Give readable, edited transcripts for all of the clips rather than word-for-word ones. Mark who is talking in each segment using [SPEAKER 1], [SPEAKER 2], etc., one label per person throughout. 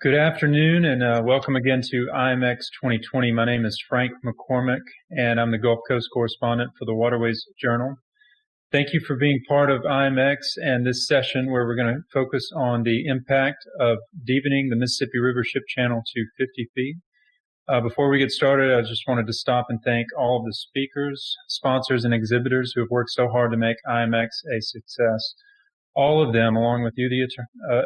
[SPEAKER 1] Good afternoon and welcome again to IMX 2020. My name is Frank McCormick and I'm the Gulf Coast correspondent for the Waterways Journal. Thank you for being part of IMX and this session where we're going to focus on the impact of deepening the Mississippi River ship channel to 50 feet. Before we get started, I just wanted to stop and thank all of the speakers, sponsors, and exhibitors who have worked so hard to make IMX a success. All of them, along with you, the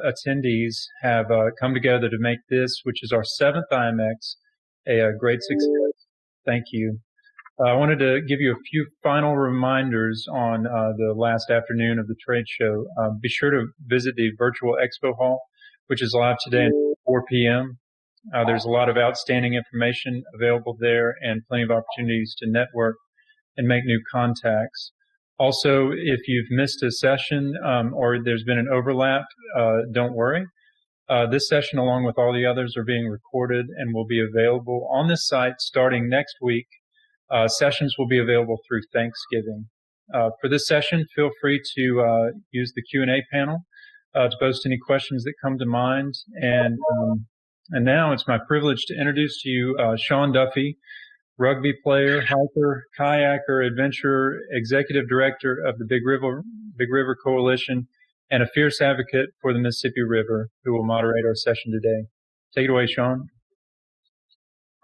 [SPEAKER 1] attendees, have come together to make this, which is our 7th IMX, a great success. Thank you. I wanted to give you a few final reminders on the last afternoon of the trade show. Be sure to visit the virtual expo hall, which is live today at 4 p.m. There's a lot of outstanding information available there and plenty of opportunities to network and make new contacts. Also, if you've missed a session or there's been an overlap, don't worry. This session, along with all the others, are being recorded and will be available on this site starting next week. Sessions will be available through Thanksgiving. For this session, feel free to use the Q&A panel to post any questions that come to mind. And now it's my privilege to introduce to you Sean Duffy, rugby player, hiker, kayaker, adventurer, executive director of the Big River Coalition, and a fierce advocate for the Mississippi River, who will moderate our session today. Take it away, Sean.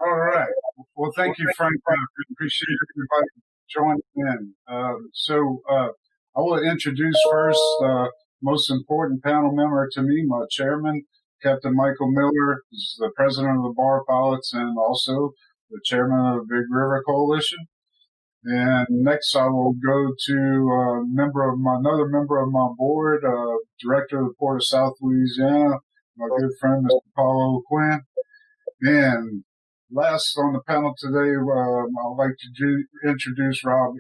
[SPEAKER 2] All right. Well, thank you, Frank. I appreciate everybody joining in. I will introduce first the most important panel member to me, my chairman, Captain Michael Miller, is the president of the Bar Pilots and also the chairman of the Big River Coalition. And next I will go to another member of my board, director of the Port of South Louisiana, my good friend, Mr. Paulo Quinn. And last on the panel today, I'd like to introduce Rob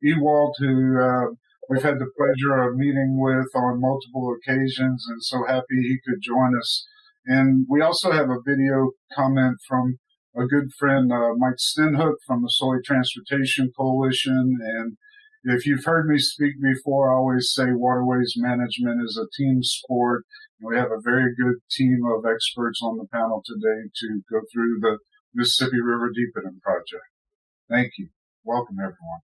[SPEAKER 2] Ewald, who we've had the pleasure of meeting with on multiple occasions, and so happy he could join us. And we also have a video comment from a good friend, Mike Stenhook from the Soy Transportation Coalition. And if you've heard me speak before, I always say waterways management is a team sport. And we have a very good team of experts on the panel today to go through the Mississippi River Deepening project. Thank you. Welcome, everyone.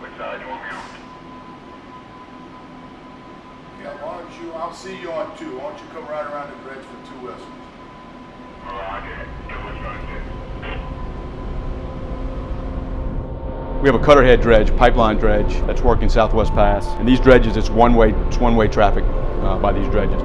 [SPEAKER 3] Which side you want me on? Yeah, why don't you, I'll see you on 2. Why don't you come right around the dredge for 2 whistles?
[SPEAKER 4] We have a cutterhead dredge, pipeline dredge, that's working Southwest Pass. And these dredges, it's one-way traffic by these dredges.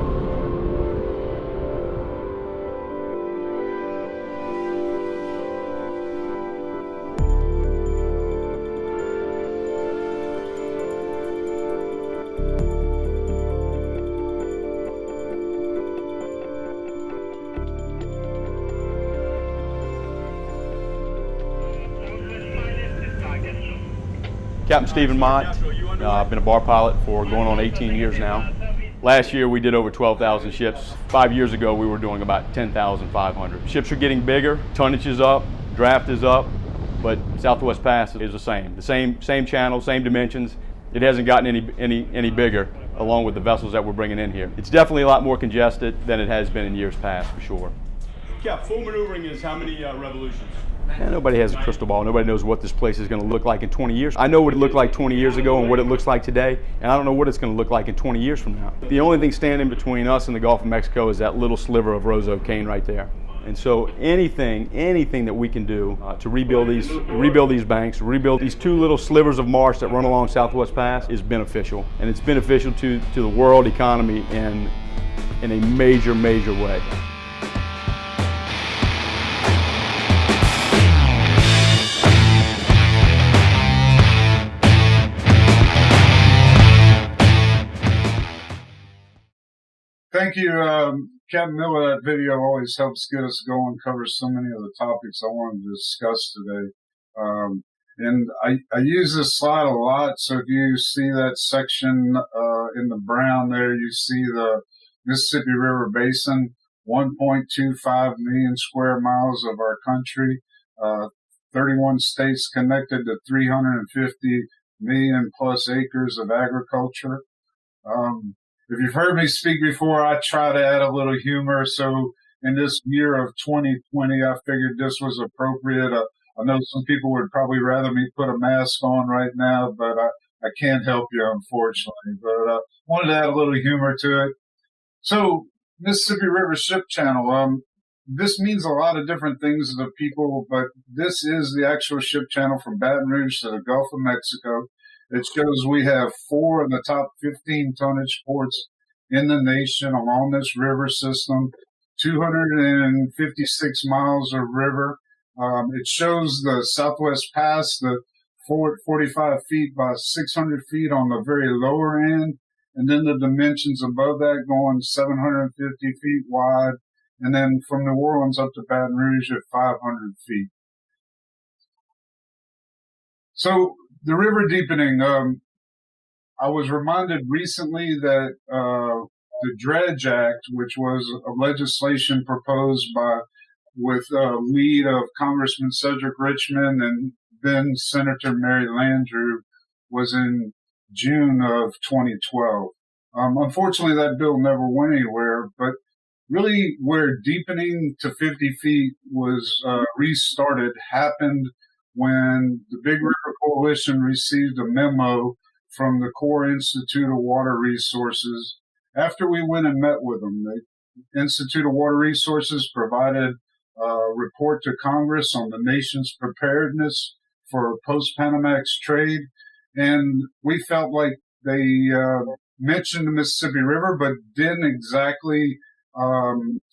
[SPEAKER 4] Captain Stephen Mott. I've been a bar pilot for going on 18 years now. Last year we did over 12,000 ships. 5 years ago we were doing about 10,500. Ships are getting bigger, tonnage is up, draft is up, but Southwest Pass is the same. The same channel, same dimensions. It hasn't gotten any bigger along with the vessels that we're bringing in here. It's definitely a lot more congested than it has been in years past, for sure. Cap, full maneuvering is how many revolutions? And nobody has a crystal ball. Nobody knows what this place is going to look like in 20 years. I know what it looked like 20 years ago and what it looks like today, and I don't know what it's going to look like in 20 years from now. The only thing standing between us and the Gulf of Mexico is that little sliver of Rosa cane right there. And so anything that we can do to rebuild these banks, rebuild these 2 little slivers of marsh that run along Southwest Pass is beneficial. And it's beneficial to the world economy in a major way.
[SPEAKER 2] Thank you, Captain Miller. That video always helps get us going, covers so many of the topics I wanted to discuss today. And I use this slide a lot, so if you see that section in the brown there, you see the Mississippi River Basin, 1.25 million square miles of our country, 31 states connected to 350 million plus acres of agriculture. if you've heard me speak before, I try to add a little humor. So in this year of 2020, I figured this was appropriate. I know some people would probably rather me put a mask on right now, but I can't help you, unfortunately. But I wanted to add a little humor to it. So Mississippi River Ship Channel, this means a lot of different things to people, but this is the actual ship channel from Baton Rouge to the Gulf of Mexico. It shows we have 4 of the top 15 tonnage ports in the nation along this river system, 256 miles of river. It shows the Southwest Pass, the 45 feet by 600 feet on the very lower end, and then the dimensions above that going 750 feet wide, and then from New Orleans up to Baton Rouge at 500 feet. So the river deepening, I was reminded recently that the Dredge Act, which was a legislation proposed with lead of Congressman Cedric Richmond and then Senator Mary Landrieu, was in June of 2012. Unfortunately, that bill never went anywhere, but really where deepening to 50 feet was restarted happened when the Big River Coalition received a memo from the Core Institute of Water Resources. After we went and met with them, the Institute of Water Resources provided a report to Congress on the nation's preparedness for post-Panamax trade, and we felt like they mentioned the Mississippi River, but didn't exactly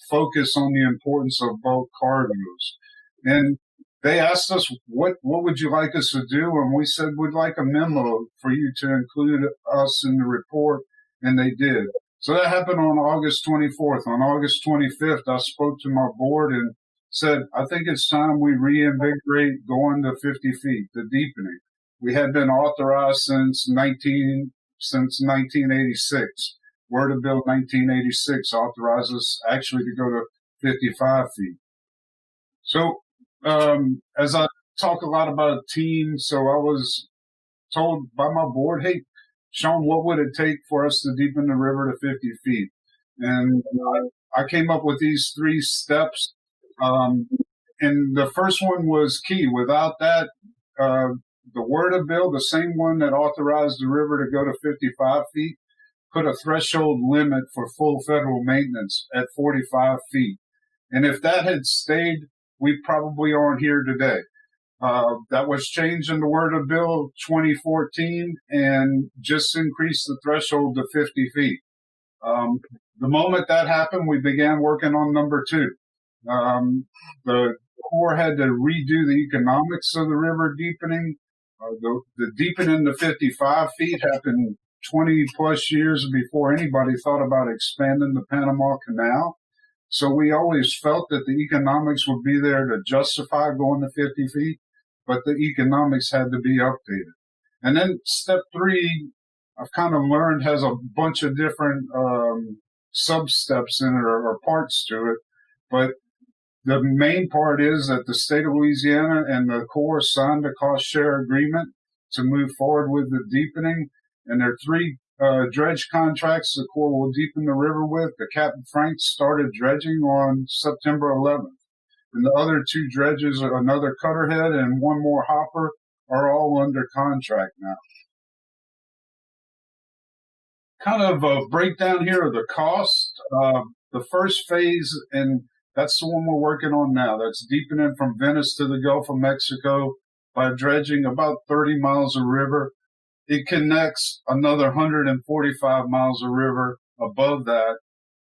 [SPEAKER 2] focus on the importance of bulk cargoes. And they asked us, what would you like us to do? And we said, we'd like a memo for you to include us in the report. And they did. So that happened on August 24th. On August 25th, I spoke to my board and said, I think it's time we reinvigorate going to 50 feet, the deepening. We had been authorized since 1986. Word of Bill 1986 authorizes us actually to go to 55 feet. So, as I talk a lot about a team, so I was told by my board, hey, Sean, what would it take for us to deepen the river to 50 feet? And I came up with these 3 steps. And the first one was key. Without that, the word of bill, the same one that authorized the river to go to 55 feet, put a threshold limit for full federal maintenance at 45 feet. And if that had stayed, we probably aren't here today. That was changed in the Word of Bill 2014 and just increased the threshold to 50 feet. The moment that happened, we began working on number 2. The Corps had to redo the economics of the river deepening. The deepening to 55 feet happened 20 plus years before anybody thought about expanding the Panama Canal. So we always felt that the economics would be there to justify going to 50 feet, but the economics had to be updated. And then step 3, I've kind of learned, has a bunch of different sub-steps in it or parts to it. But the main part is that the state of Louisiana and the Corps signed a cost share agreement to move forward with the deepening. And there are 3 dredge contracts the Corps will deepen the river with. The Captain Frank started dredging on September 11th. And the other 2 dredges, another cutterhead and 1 more hopper, are all under contract now. Kind of a breakdown here of the cost. The first phase, and that's the one we're working on now. That's deepening from Venice to the Gulf of Mexico by dredging about 30 miles of river. It connects another 145 miles of river above that,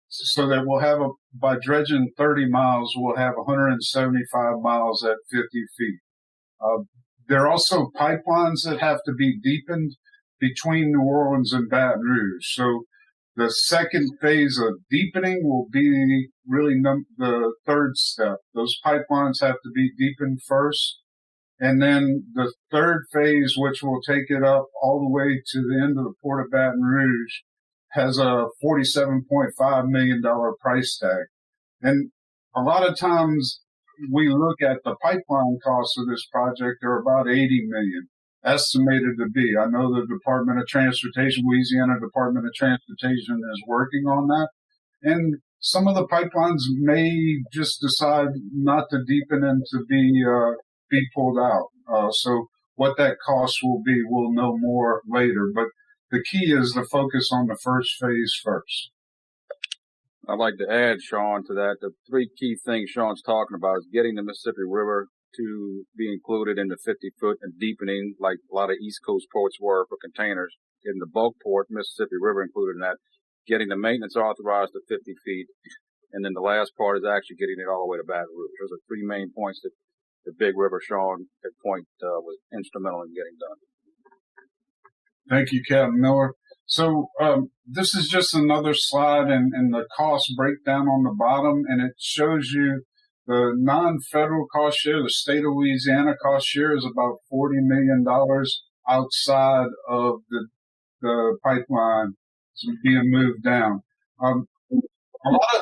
[SPEAKER 2] so that we'll have by dredging 30 miles, we'll have 175 miles at 50 feet. There are also pipelines that have to be deepened between New Orleans and Baton Rouge. So the second phase of deepening will be really the third step. Those pipelines have to be deepened first. And then the third phase, which will take it up all the way to the end of the Port of Baton Rouge, has a $47.5 million price tag. And a lot of times we look at the pipeline costs of this project are about $80 million. estimated to be. I know the Department of Transportation, Louisiana Department of Transportation, is working on that. And some of the pipelines may just decide not to deepen and to be pulled out. So what that cost will be, we'll know more later. But the key is to focus on the first phase first.
[SPEAKER 5] I'd like to add, Sean, to that. The three key things Sean's talking about is getting the Mississippi River to be included in the 50-foot and deepening, like a lot of East Coast ports were for containers, getting the bulk port, Mississippi River, included in that, getting the maintenance authorized to 50 feet, and then the last part is actually getting it all the way to Baton Rouge. Those are three main points that the Big River, Sean, at point was instrumental in getting done.
[SPEAKER 2] Thank you, Captain Miller. So this is just another slide and the cost breakdown on the bottom, and it shows you the non-federal cost share. The state of Louisiana cost share is about $40 million outside of the pipeline being moved down. A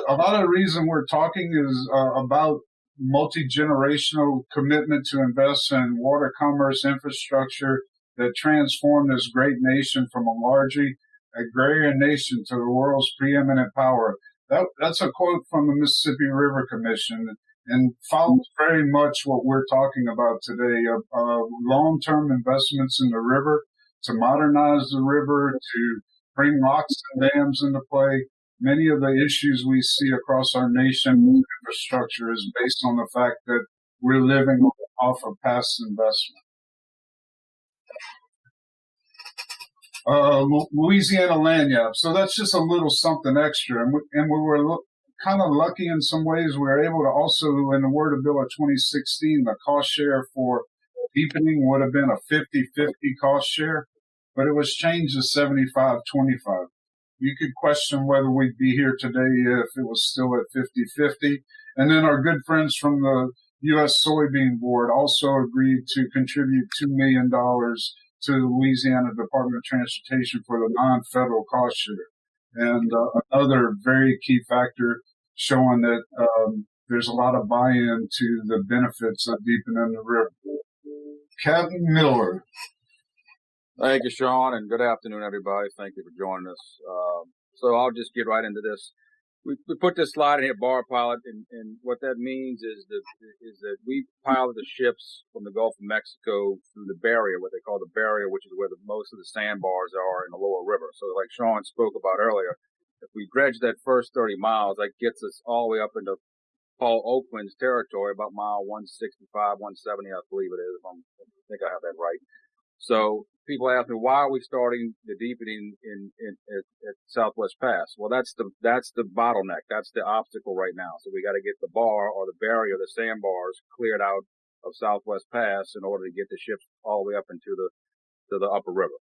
[SPEAKER 2] lot of the reason we're talking is about multi-generational commitment to invest in water commerce infrastructure that transformed this great nation from a largely agrarian nation to the world's preeminent power. That's a quote from the Mississippi River Commission and follows very much what we're talking about today, long-term investments in the river to modernize the river, to bring locks and dams into play. Many of the issues we see across our nation with infrastructure is based on the fact that we're living off of past investment. Louisiana lanyard. So that's just a little something extra. And we were kind of lucky in some ways. We were able to also, in the Word of Bill of 2016, the cost share for deepening would have been a 50-50 cost share, but it was changed to 75-25. You could question whether we'd be here today if it was still at 50-50. And then our good friends from the U.S. Soybean Board also agreed to contribute $2 million to the Louisiana Department of Transportation for the non-federal cost share. And another very key factor showing that there's a lot of buy-in to the benefits of deepening the river. Captain Miller.
[SPEAKER 5] Thank you, Sean, and good afternoon, everybody. Thank you for joining us. So I'll just get right into this. We put this slide in here, bar pilot, and what that means is that we pilot the ships from the Gulf of Mexico through the barrier, what they call the barrier, which is where most of the sandbars are in the lower river. So like Sean spoke about earlier, if we dredge that first 30 miles, that gets us all the way up into Paul Oakland's territory, about mile 165, 170, I believe it is. I think I have that right. So people ask me, why are we starting the deepening at Southwest Pass? Well, that's the bottleneck. That's the obstacle right now. So we got to get the bar or the barrier, the sandbars, cleared out of Southwest Pass in order to get the ships all the way up into the upper river.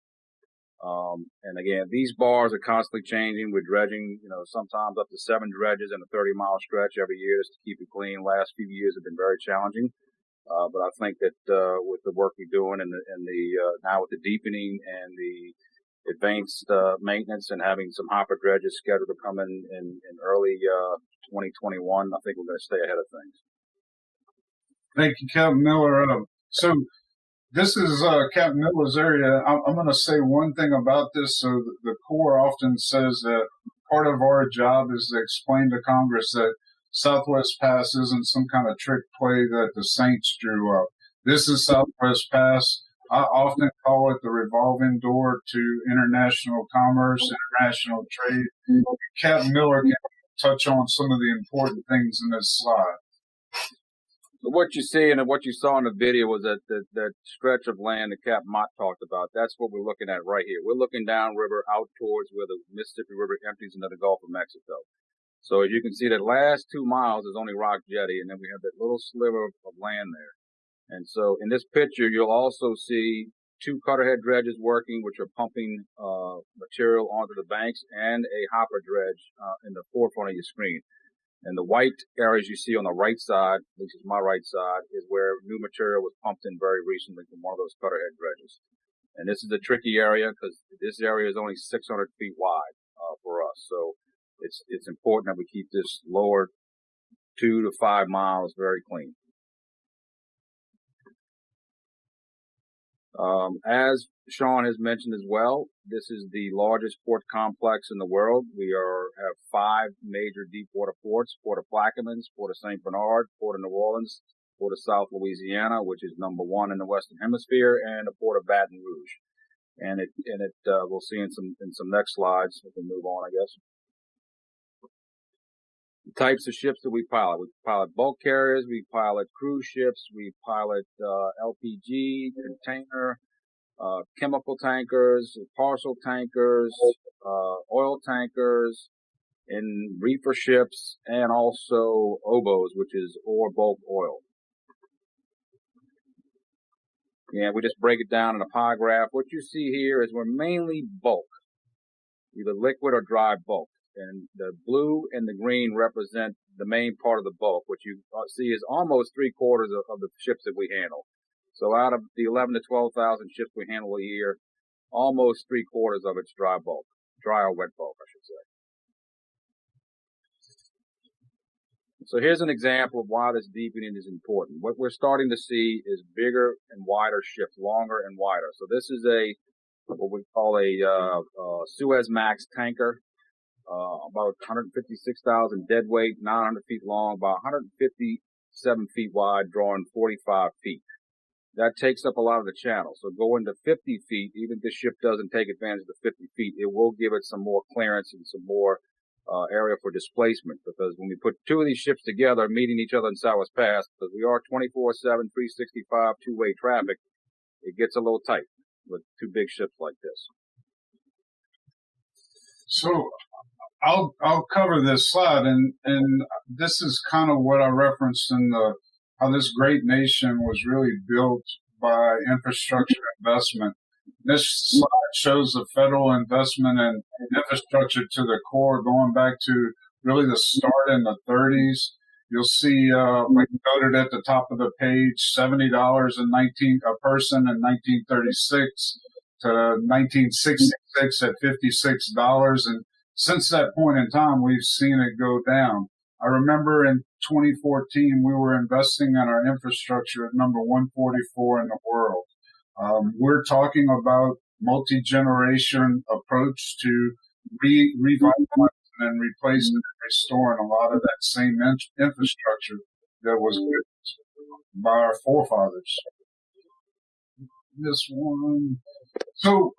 [SPEAKER 5] And again, these bars are constantly changing. We're dredging, sometimes up to 7 dredges in a 30-mile stretch every year just to keep it clean. Last few years have been very challenging. But I think that with the work we're doing and now with the deepening and the advanced maintenance and having some hopper dredges scheduled to come in early 2021, I think we're going to stay ahead of things.
[SPEAKER 2] Thank you, Captain Miller. So this is Captain Miller's area. I'm going to say one thing about this. So the Corps often says that part of our job is to explain to Congress that Southwest Pass isn't some kind of trick play that the Saints drew up. This is Southwest Pass. I often call it the revolving door to international commerce, international trade. Captain Miller can touch on some of the important things in this slide.
[SPEAKER 5] So what you see and what you saw in the video was that stretch of land that Captain Mott talked about. That's what we're looking at right here. We're looking downriver out towards where the Mississippi River empties into the Gulf of Mexico. So as you can see, that last 2 miles is only rock jetty, and then we have that little sliver of land there. And so in this picture, you'll also see 2 cutterhead dredges working, which are pumping material onto the banks, and a hopper dredge in the forefront of your screen. And the white areas you see on the right side, which is my right side, is where new material was pumped in very recently from one of those cutterhead dredges. And this is a tricky area because this area is only 600 feet wide for us. So it's important that we keep this lower 2 to 5 miles very clean. As Sean has mentioned as well, this is the largest port complex in the world. We have 5 major deep water ports: Port of Plaquemines, Port of St. Bernard, Port of New Orleans, Port of South Louisiana, which is number 1 in the Western Hemisphere, and the Port of Baton Rouge. And we'll see in some next slides. We can move on, I guess. The types of ships that we pilot. We pilot bulk carriers, we pilot cruise ships, we pilot LPG, container, chemical tankers, parcel tankers, oil tankers, and reefer ships, and also OBOs, which is or bulk oil. Yeah, we just break it down in a pie graph. What you see here is we're mainly bulk, either liquid or dry bulk. And the blue and the green represent the main part of the bulk. What you see is almost 3/4 of the ships that we handle. So out of the 11 to 12,000 ships we handle a year, almost 3/4 of it's dry bulk, dry or wet bulk, I should say. So here's an example of why this deepening is important. What we're starting to see is bigger and wider ships, longer and wider. So this is what we call a Suezmax tanker. About 156,000 deadweight, 900 feet long, about 157 feet wide, drawing 45 feet. That takes up a lot of the channel. So going to 50 feet, even if the ship doesn't take advantage of the 50 feet, it will give it some more clearance and some more area for displacement. Because when we put 2 of these ships together, meeting each other in Southwest Pass, because we are 24/7, 365 two-way traffic, it gets a little tight with 2 big ships like this.
[SPEAKER 2] So I'll cover this slide, and this is kind of what I referenced in how this great nation was really built by infrastructure investment. This slide shows the federal investment in infrastructure to the core, going back to really the start in the 30s. You'll see, like noted at the top of the page, $70 a person in 1936 to 1966 at $56, and since that point in time, we've seen it go down. I remember in 2014, we were investing in our infrastructure at number 144 in the world. We're talking about multi-generation approach to revitalizing and replacing and restoring a lot of that same infrastructure that was built by our forefathers. This one. So,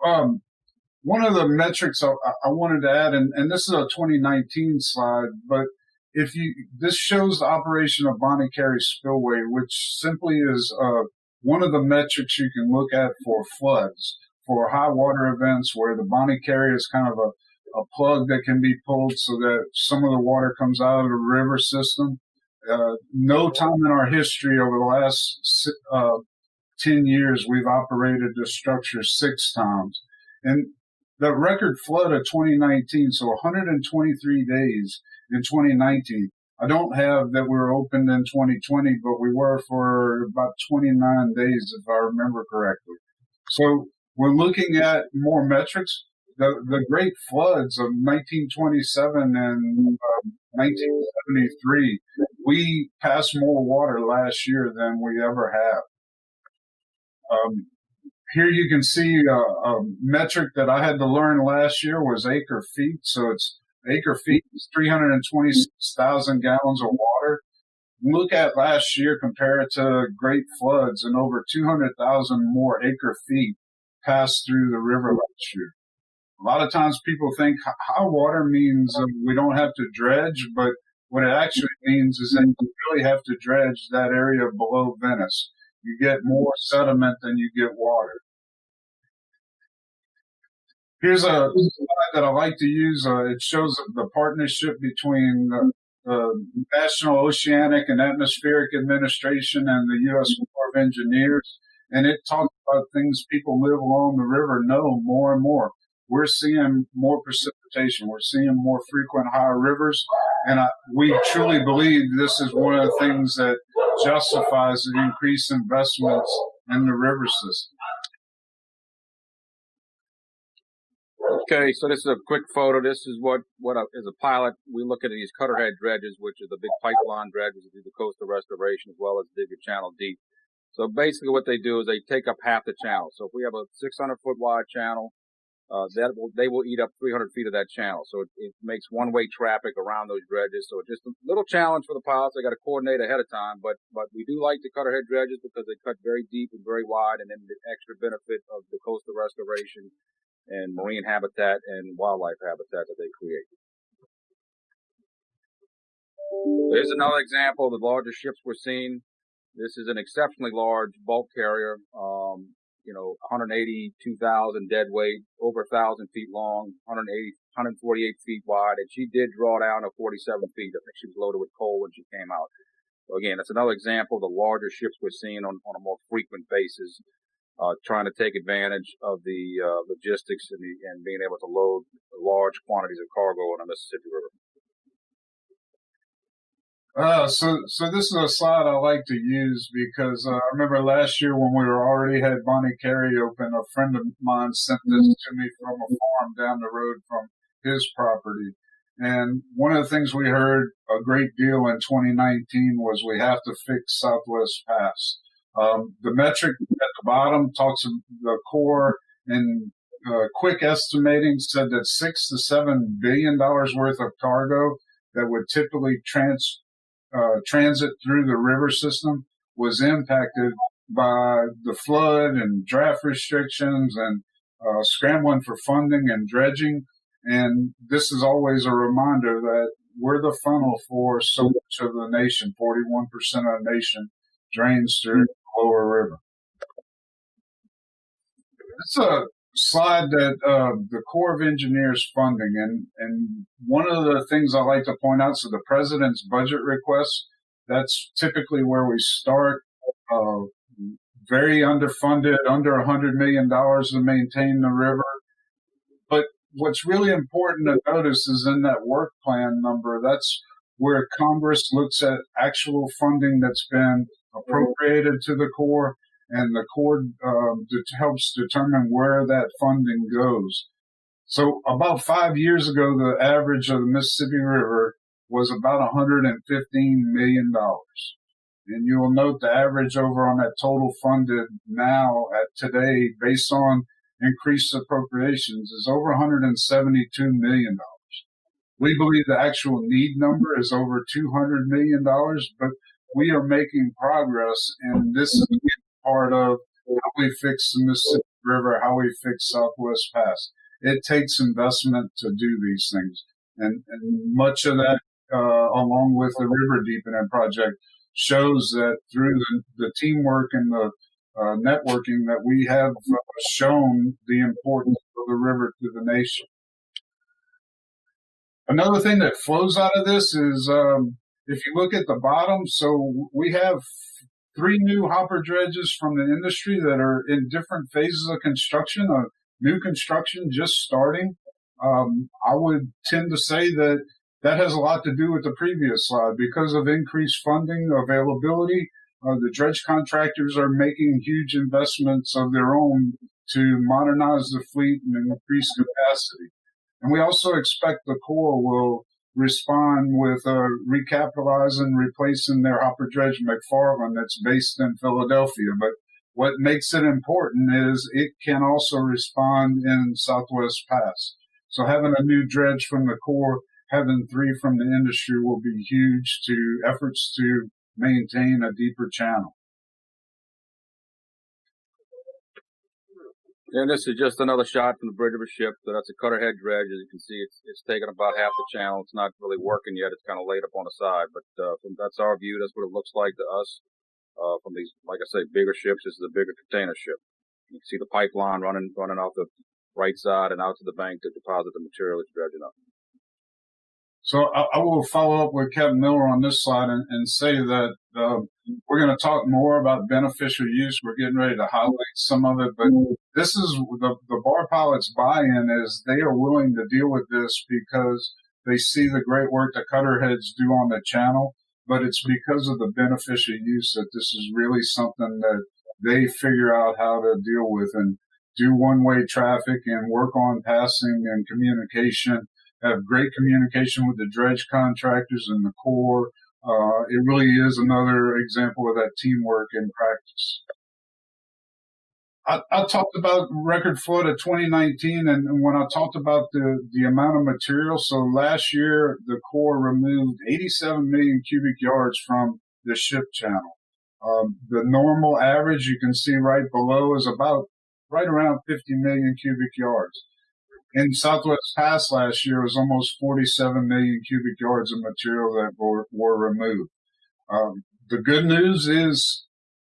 [SPEAKER 2] one of the metrics I wanted to add, and this is a 2019 slide, but this shows the operation of Bonnet Carré Spillway, which simply is one of the metrics you can look at for floods, for high water events where the Bonnet Carré is kind of a plug that can be pulled so that some of the water comes out of the river system. No time in our history over the last 10 years we've operated this structure 6 times. And the record flood of 2019, so 123 days in 2019. I don't have that we were opened in 2020, but we were for about 29 days, if I remember correctly. So we're looking at more metrics. The great floods of 1927 and 1973, we passed more water last year than we ever have. Here you can see a metric that I had to learn last year was acre feet. So it's acre feet is 326,000 gallons of water. Look at last year, compare it to great floods, and over 200,000 more acre feet passed through the river last year. A lot of times people think high water means we don't have to dredge, but what it actually means is that you really have to dredge that area below Venice. You get more sediment than you get water. Here's a slide that I like to use. It shows the partnership between the National Oceanic and Atmospheric Administration and the U.S. Corps of Engineers. And it talks about things people live along the river know more and more. We're seeing more precipitation. We're seeing more frequent high rivers. And we truly believe this is one of the things that justifies the increased investments in the river system.
[SPEAKER 5] Okay, so this is a quick photo. This is what as a pilot, we look at these cutterhead dredges, which are the big pipeline dredges that do the coastal restoration as well as dig the channel deep. So basically what they do is they take up half the channel. So if we have a 600-foot wide channel, they will eat up 300 feet of that channel. So it makes one-way traffic around those dredges. So it's just a little challenge for the pilots. They got to coordinate ahead of time, but we do like the cutter head dredges because they cut very deep and very wide, and then the extra benefit of the coastal restoration and marine habitat and wildlife habitat that they create. Here's another example of the larger ships we're seeing. This is an exceptionally large bulk carrier, 182,000 deadweight, over 1,000 feet long, 148 feet wide, and she did draw down to 47 feet. I think she was loaded with coal when she came out. So again, that's another example of the larger ships we're seeing on a more frequent basis, trying to take advantage of the logistics and being able to load large quantities of cargo on the Mississippi River.
[SPEAKER 2] So this is a slide I like to use because I remember last year when we already had Bonnie Carey open, a friend of mine sent this to me from a farm down the road from his property. And one of the things we heard a great deal in 2019 was we have to fix Southwest Pass. The metric at the bottom talks of the Corps and quick estimating said that $6 to $7 billion worth of cargo that would typically transit through the river system was impacted by the flood and draft restrictions and scrambling for funding and dredging. And this is always a reminder that we're the funnel for so much of the nation. 41% of the nation drains through the lower river. It's a slide that the Corps of Engineers funding, and one of the things I like to point out, so the president's budget request, that's typically where we start, very underfunded, under $100 million to maintain the river. But what's really important to notice is in that work plan number, that's where Congress looks at actual funding that's been appropriated to the Corps, and the Corps helps determine where that funding goes. So about 5 years ago, the average of the Mississippi River was about $115 million. And you will note the average over on that total funded now at today, based on increased appropriations, is over $172 million. We believe the actual need number is over $200 million, but we are making progress, and this is part of how we fix the Mississippi River, how we fix Southwest Pass. It takes investment to do these things, and much of that, along with the River Deepening project, shows that through the teamwork and the networking that we have shown the importance of the river to the nation. Another thing that flows out of this is, if you look at the bottom, so we have 3 new hopper dredges from the industry that are in different phases of construction, new construction just starting. I would tend to say that has a lot to do with the previous slide. Because of increased funding availability, the dredge contractors are making huge investments of their own to modernize the fleet and increase capacity. And we also expect the Corps will respond with recapitalizing, replacing their hopper dredge McFarland that's based in Philadelphia. But what makes it important is it can also respond in Southwest Pass. So having a new dredge from the Corps, having 3 from the industry will be huge to efforts to maintain a deeper channel.
[SPEAKER 5] And this is just another shot from the bridge of a ship. So that's a cutter head dredge. As you can see, it's taken about half the channel. It's not really working yet. It's kind of laid up on the side. But that's our view. That's what it looks like to us. From these, like I say, bigger ships. This is a bigger container ship. You can see the pipeline running off the right side and out to the bank to deposit the material it's dredging up.
[SPEAKER 2] So I will follow up with Kevin Miller on this slide and say that we're going to talk more about beneficial use. We're getting ready to highlight some of it, but this is the bar pilots' buy-in is they are willing to deal with this because they see the great work the cutter heads do on the channel, but it's because of the beneficial use that this is really something that they figure out how to deal with and do one-way traffic and work on passing and communication. Have great communication with the dredge contractors and the Corps. It really is another example of that teamwork in practice. I talked about record flood of 2019, and when I talked about the amount of material, so last year the Corps removed 87 million cubic yards from the ship channel. The normal average you can see right below is about right around 50 million cubic yards. In Southwest Pass last year, it was almost 47 million cubic yards of material that were removed. The good news is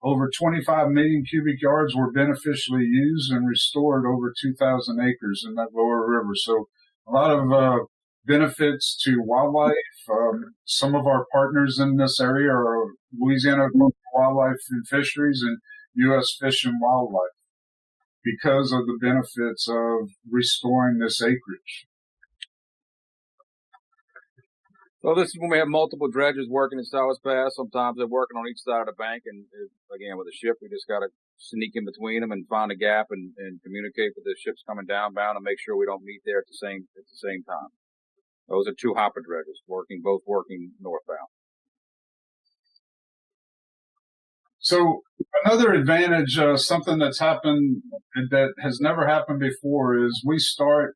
[SPEAKER 2] over 25 million cubic yards were beneficially used and restored over 2,000 acres in that lower river. So a lot of benefits to wildlife. Some of our partners in this area are Louisiana Wildlife and Fisheries and U.S. Fish and Wildlife because of the benefits of restoring this acreage.
[SPEAKER 5] So this is when we have multiple dredges working in Southwest Pass. Sometimes they're working on each side of the bank, and again, with a ship, we just got to sneak in between them and find a gap and communicate with the ships coming downbound and make sure we don't meet there at the same time. Those are two hopper dredges both working northbound.
[SPEAKER 2] So another advantage, something that's happened that has never happened before, is we start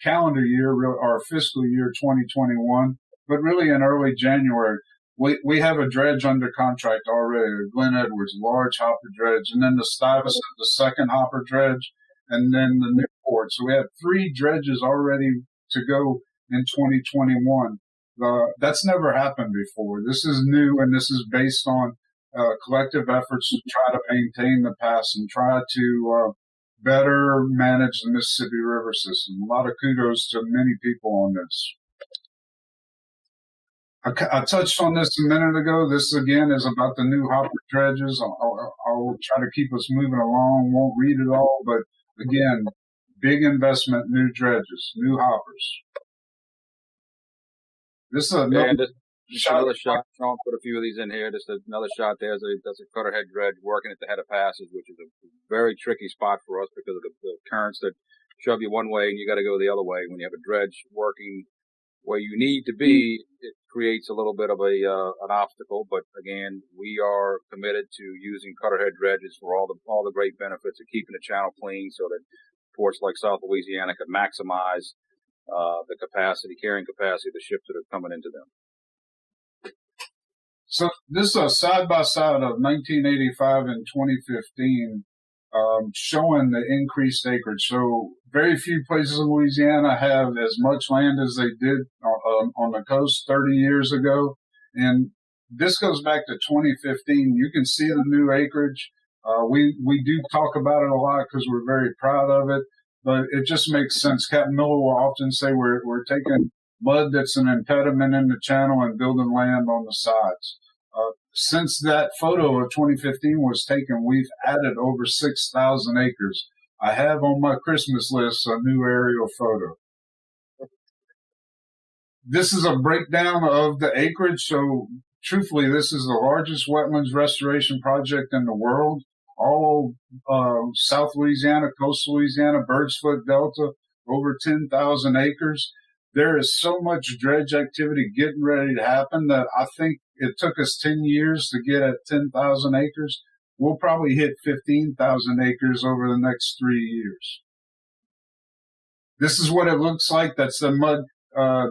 [SPEAKER 2] calendar year, our fiscal year 2021, but really in early January. We have a dredge under contract already, the Glen Edwards, large hopper dredge, and then the Stuyvesant, the second hopper dredge, and then the Newport. So we have 3 dredges already to go in 2021. That's never happened before. This is new, and this is based on collective efforts to try to maintain the pass and try to better manage the Mississippi River system. A lot of kudos to many people on this. I touched on this a minute ago. This, again, is about the new hopper dredges. I'll try to keep us moving along. Won't read it all, but, again, big investment, new dredges, new hoppers. This is another
[SPEAKER 5] another shot. Sean put a few of these in here. Just another shot there. That's a cutterhead dredge working at the head of passes, which is a very tricky spot for us because of the currents that shove you one way and you got to go the other way. When you have a dredge working where you need to be, it creates a little bit of an obstacle. But again, we are committed to using cutterhead dredges for all the great benefits of keeping the channel clean, so that ports like South Louisiana can maximize the carrying capacity of the ships that are coming into them.
[SPEAKER 2] So this is a side-by-side of 1985 and 2015, showing the increased acreage. So very few places in Louisiana have as much land as they did on the coast 30 years ago. And this goes back to 2015. You can see the new acreage. We do talk about it a lot because we're very proud of it, but it just makes sense. Captain Miller will often say we're taking mud that's an impediment in the channel and building land on the sides. Since that photo of 2015 was taken, we've added over 6,000 acres. I have on my Christmas list a new aerial photo. This is a breakdown of the acreage. So truthfully, this is the largest wetlands restoration project in the world. All South Louisiana, coastal Louisiana, Bird's Foot Delta, over 10,000 acres. There is so much dredge activity getting ready to happen that I think it took us 10 years to get at 10,000 acres. We'll probably hit 15,000 acres over the next 3 years. This is what it looks like. That's the mud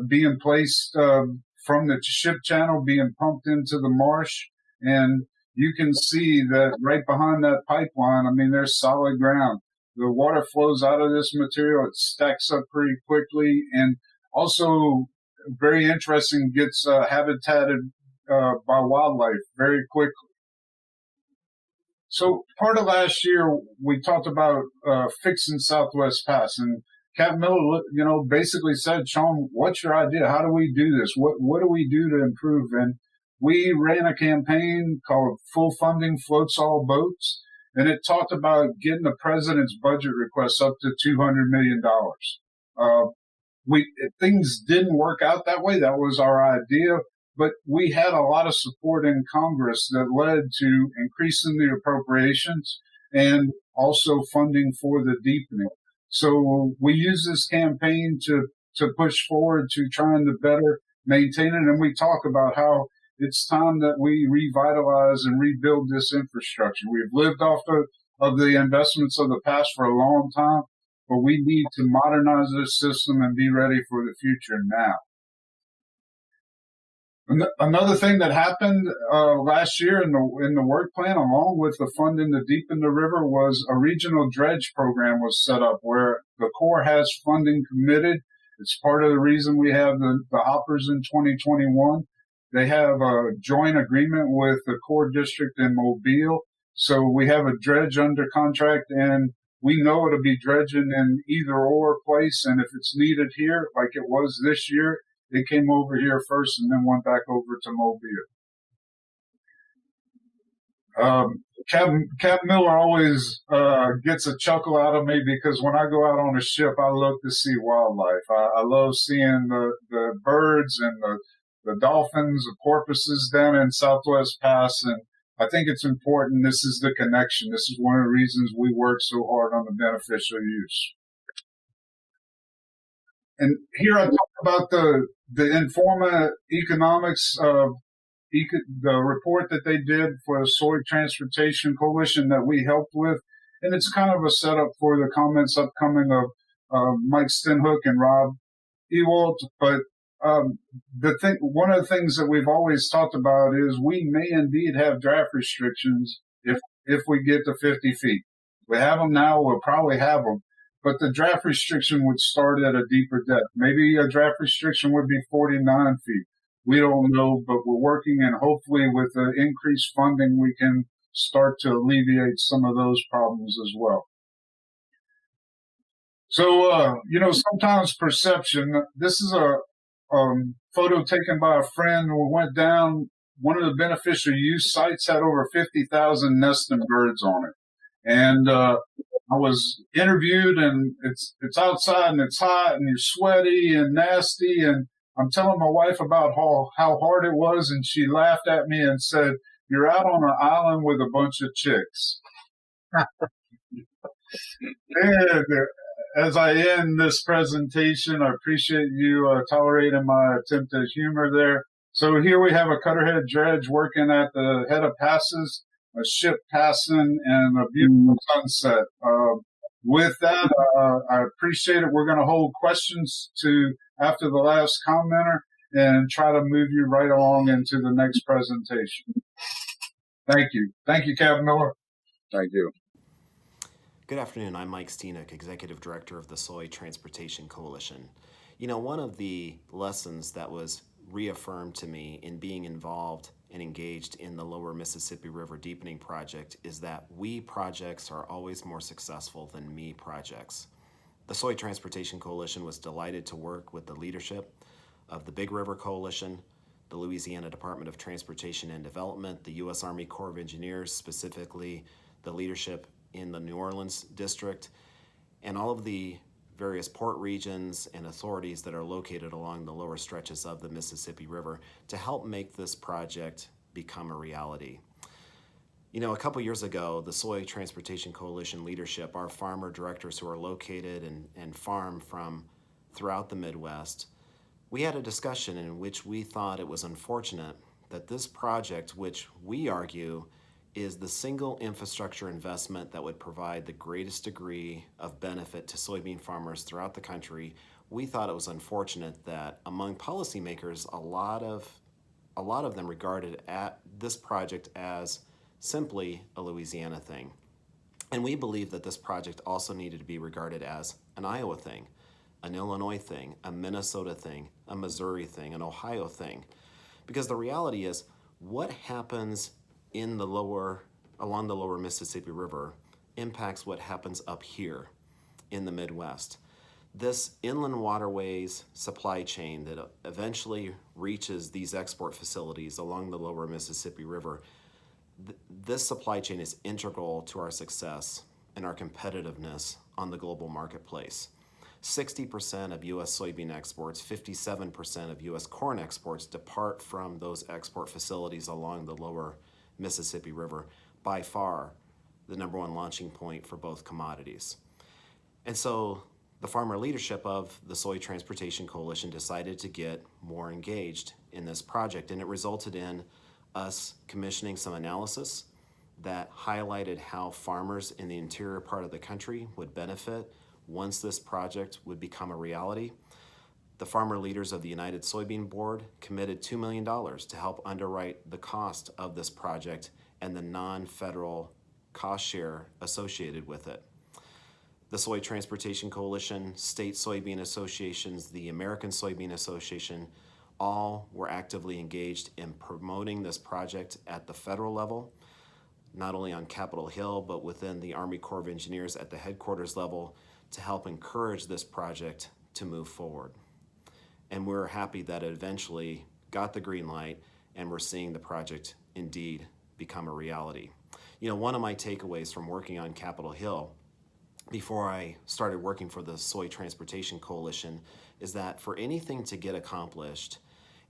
[SPEAKER 2] being placed from the ship channel, being pumped into the marsh. And you can see that right behind that pipeline, I mean, there's solid ground. The water flows out of this material. It stacks up pretty quickly. And also, very interesting, gets habitated by wildlife very quickly. So part of last year, we talked about fixing Southwest Pass. And Captain Miller, basically said, Sean, what's your idea? How do we do this? What do we do to improve? And we ran a campaign called Full Funding Floats All Boats. And it talked about getting the president's budget request up to $200 million. Things didn't work out that way. That was our idea. But we had a lot of support in Congress that led to increasing the appropriations and also funding for the deepening. So we use this campaign to push forward to trying to better maintain it. And we talk about how it's time that we revitalize and rebuild this infrastructure. We've lived off of the investments of the past for a long time, but we need to modernize this system and be ready for the future now. Another thing that happened last year in the work plan, along with the funding to deepen the river, was a regional dredge program was set up where the Corps has funding committed. It's part of the reason we have the hoppers in 2021. They have a joint agreement with the Corps district in Mobile. So we have a dredge under contract, and we know it'll be dredging in either or place. And if it's needed here, like it was this year, it came over here first and then went back over to Mobile. Cap Miller always gets a chuckle out of me because when I go out on a ship, I look to see wildlife. I love seeing the birds and the dolphins, the porpoises down in Southwest Pass, and I think it's important. This is the connection. This is one of the reasons we work so hard on the beneficial use. And here I talk about the Informa Economics, the report that they did for the Soy Transportation Coalition that we helped with. And it's kind of a setup for the comments upcoming of Mike Stenhook and Rob Ewald. But one of the things that we've always talked about is we may indeed have draft restrictions if we get to 50 feet. We have them now. We'll probably have them. But the draft restriction would start at a deeper depth. Maybe a draft restriction would be 49 feet. We don't know, but we're working, and hopefully with the increased funding, we can start to alleviate some of those problems as well. So, sometimes perception, this is a photo taken by a friend. We went down, one of the beneficial use sites had over 50,000 nesting birds on it. And I was interviewed, and it's outside and it's hot and you're sweaty and nasty, and I'm telling my wife about how hard it was, and she laughed at me and said, "You're out on an island with a bunch of chicks." And as I end this presentation, I appreciate you tolerating my attempt at humor there. So here we have a cutterhead dredge working at the head of passes, a ship passing, and a beautiful sunset. With that, I appreciate it. We're going to hold questions after the last commenter and try to move you right along into the next presentation. Thank you. Thank you, Captain Miller.
[SPEAKER 5] Thank you.
[SPEAKER 6] Good afternoon. I'm Mike Stenhook, Executive Director of the Soy Transportation Coalition. You know, one of the lessons that was reaffirmed to me in being involved and engaged in the Lower Mississippi River Deepening Project is that we projects are always more successful than me projects. The Soy Transportation Coalition was delighted to work with the leadership of the Big River Coalition, the Louisiana Department of Transportation and Development, the U.S. Army Corps of Engineers, specifically the leadership in the New Orleans district, and all of the various port regions and authorities that are located along the lower stretches of the Mississippi River to help make this project become a reality. You know, a couple years ago, the Soy Transportation Coalition leadership, our farmer directors who are located and farm from throughout the Midwest, we had a discussion in which we thought it was unfortunate that this project, which we argue is the single infrastructure investment that would provide the greatest degree of benefit to soybean farmers throughout the country, we thought it was unfortunate that among policymakers, a lot of them regarded this project as simply a Louisiana thing. And we believe that this project also needed to be regarded as an Iowa thing, an Illinois thing, a Minnesota thing, a Missouri thing, an Ohio thing. Because the reality is, what happens along the lower Mississippi River impacts what happens up here in the Midwest. This inland waterways supply chain that eventually reaches these export facilities along the lower Mississippi River, this supply chain is integral to our success and our competitiveness on the global marketplace. 60% of U.S. soybean exports, 57% of U.S. corn exports depart from those export facilities along the lower Mississippi River, by far the number one launching point for both commodities. And so The farmer leadership of the Soy Transportation Coalition decided to get more engaged in this project, and it resulted in us commissioning some analysis that highlighted how farmers in the interior part of the country would benefit once this project would become a reality. The farmer leaders of the United Soybean Board committed $2 million to help underwrite the cost of this project and the non-federal cost share associated with it. The Soy Transportation Coalition, state soybean associations, the American Soybean Association, all were actively engaged in promoting this project at the federal level, not only on Capitol Hill, but within the Army Corps of Engineers at the headquarters level to help encourage this project to move forward. And we're happy that it eventually got the green light and we're seeing the project indeed become a reality. You know, one of my takeaways from working on Capitol Hill before I started working for the Soy Transportation Coalition is that for anything to get accomplished,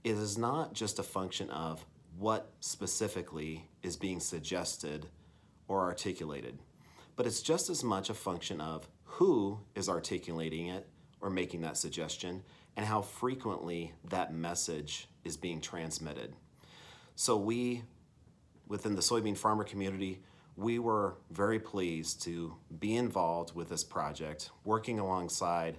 [SPEAKER 6] it is not just a function of what specifically is being suggested or articulated, but it's just as much a function of who is articulating it or making that suggestion and how frequently that message is being transmitted. So we, within the soybean farmer community, we were very pleased to be involved with this project, working alongside